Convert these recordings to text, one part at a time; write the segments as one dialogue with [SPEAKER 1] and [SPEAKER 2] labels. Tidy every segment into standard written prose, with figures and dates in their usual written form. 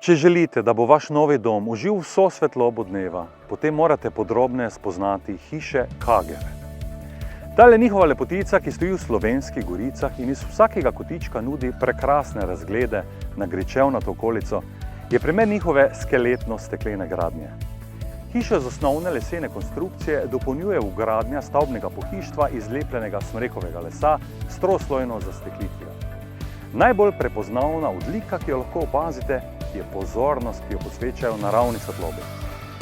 [SPEAKER 1] Če želite, da bo vaš novi dom užival vso svetlobo dneva, potem morate podrobneje spoznati hiše Kager. Tale njihova lepotica, ki stoji v Slovenskih Goricah in iz vsakega kotička nudi prekrasne razglede na gričevnato okolico, je primer njihove skeletno-steklene gradnje. Hišo z osnovne lesene konstrukcije dopolnjuje vgradnja stavbnega pohištva iz lepljenega smrekovega lesa s troslojno zasteklitvijo. Najbolj prepoznavna odlika, ki jo lahko opazite, je pozornost, ki jo posvečajo naravni svetlobi.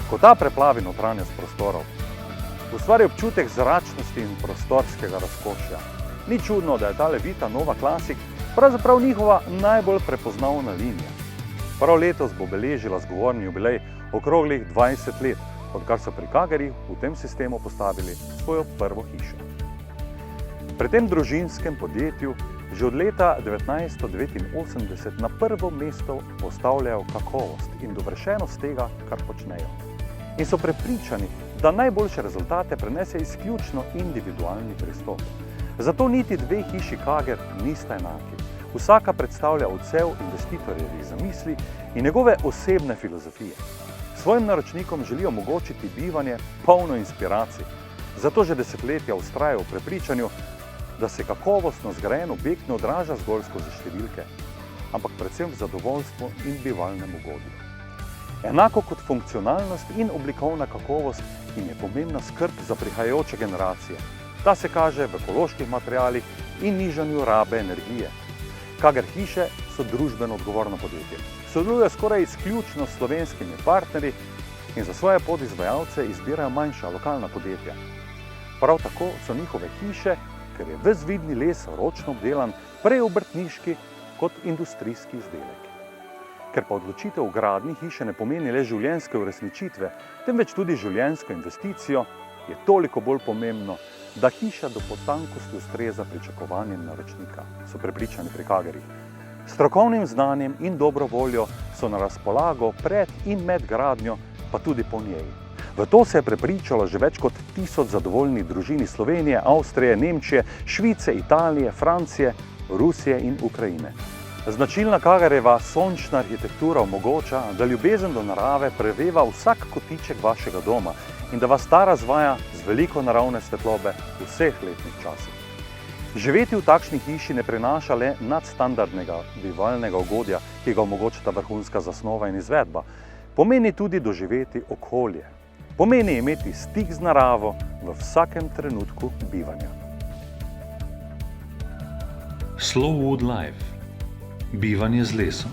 [SPEAKER 1] Ko ta preplavi notranjost prostorov, ustvari občutek zračnosti in prostorskega razkošja. Ni čudno, da je ta levita nova klasik pravzaprav njihova najbolj prepoznavna linija. Prav letos bo beležila zgovorni jubilej okroglih 20 let, odkar so pri Kagerjih v tem sistemu postavili svojo prvo hišo. Pri tem družinskem podjetju že od leta 1989 na prvo mesto postavljajo kakovost in dovršenost tega, kar počnejo. In so prepričani, da najboljše rezultate prenese izključno individualni pristop. Zato niti dve hiši Kager nista enaki. Vsaka predstavlja odsev investitorjevih zamisli in njegove osebne filozofije. Svojim naročnikom želijo omogočiti bivanje polno inspiracij. Zato že desetletja vztrajajo v prepričanju, da se kakovostno zgrajen objekt ne odraža zgolj skozi številke, ampak predvsem v zadovoljstvu in bivalnem ugodju. Enako kot funkcionalnost in oblikovna kakovost jim je pomembna skrb za prihajajoče generacije. Ta se kaže v ekoloških materialih in nižanju rabe energije. Kager hiše so družbeno odgovorno podjetje. Sodelujejo skoraj izključno s slovenskimi partnerji in za svoje podizvajalce izbirajo manjša lokalna podjetja. Prav tako so njihove hiše, ker je ves vidni les ročno obdelan, prej obrtniški kot industrijski izdelek. Ker pa odločitev o gradnji hiše ne pomeni le življenjske uresničitve, temveč tudi življenjsko investicijo, je toliko bolj pomembno, da hiša do potankosti ustreza pričakovanjem naročnika, so prepričani pri Kagerjih. Strokovnim znanjem in dobro voljo so na razpolago pred in med gradnjo, pa tudi po njej. V to se je prepričalo že več kot 1000 zadovoljnih družin iz Slovenije, Avstrije, Nemčije, Švice, Italije, Francije, Rusije in Ukrajine. Značilna Kagerjeva sončna arhitektura omogoča, da ljubezen do narave preveva vsak kotiček vašega doma in da vas ta razvaja z veliko naravne svetlobe v vseh letnih časih. Živeti v takšni hiši ne prinaša le nadstandardnega bivalnega ugodja, ki ga omogočata vrhunska zasnova in izvedba. Pomeni tudi doživeti okolje. Pomeni imeti stik z naravo v vsakem trenutku bivanja.
[SPEAKER 2] Slow Wood Life. Bivanje z lesom.